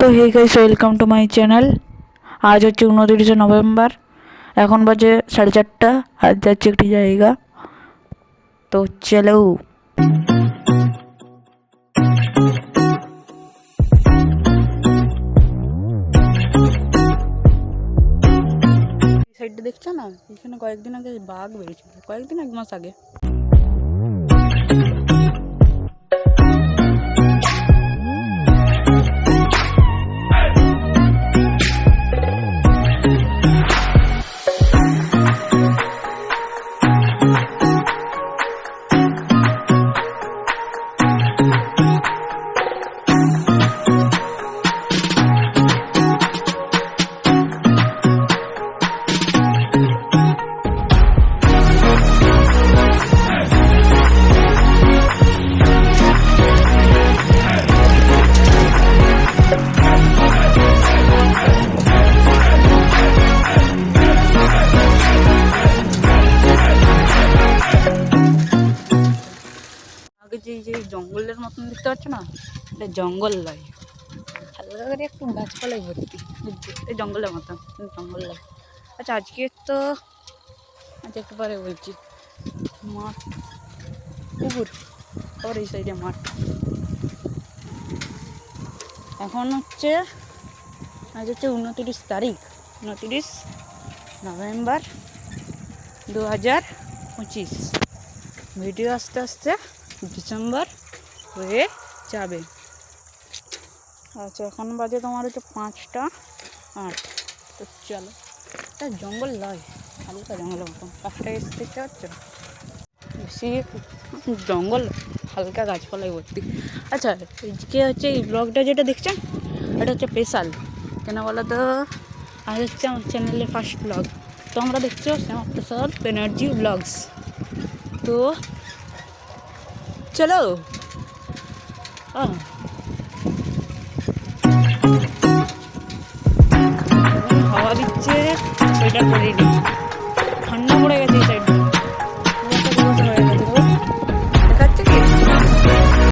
তো hey guys, welcome to my channel. আজ হচ্ছে 29শে নভেম্বর, এখন বাজে 4:30। আজ যাচ্ছি একটি জায়গা, তো চলো। সাইডটা দেখছো না, এখানে কয়েকদিন আগে বাঘ বেরিয়েছিল, কয়েকদিন 1 মাস আগে। আগে যে জঙ্গলের মতন দেখতে পাচ্ছ না, এটা জঙ্গল নয়, হালকা করে একটু গাছপালাই ভর্তি, দেখতে জঙ্গলের মতন, জঙ্গল নয়। আচ্ছা, আজকে তো একটু পরে বলছি। মাঠ, পুকুর, আবার এই সাইডে মাঠ। এখন হচ্ছে আজ হচ্ছে 29 তারিখ, 29 নভেম্বর 2025। ভিডিও আস্তে আস্তে ডিসেম্বর হয়ে যাবে। আচ্ছা, এখন বাজে তোমার হচ্ছে 5:08। তো চলো, এটা জঙ্গল নয়, হালকা জঙ্গলের মতন। কাজটা এসে দেখতে পাচ্ছ, বেশি জঙ্গল, হালকা গাছপালায় ভর্তি। আচ্ছা, আজকে হচ্ছে এই ব্লগটা যেটা দেখছেন, এটা হচ্ছে স্পেশাল। কেন বলো তো, আজ হচ্ছে আমার চ্যানেলের ফার্স্ট ব্লগ। তো আমরা দেখছো শ্যামাপ্রসাদ ব্যানার্জি ব্লগস। তো চলো। হাওয়া দিচ্ছে, সোয়েটার পরে নি।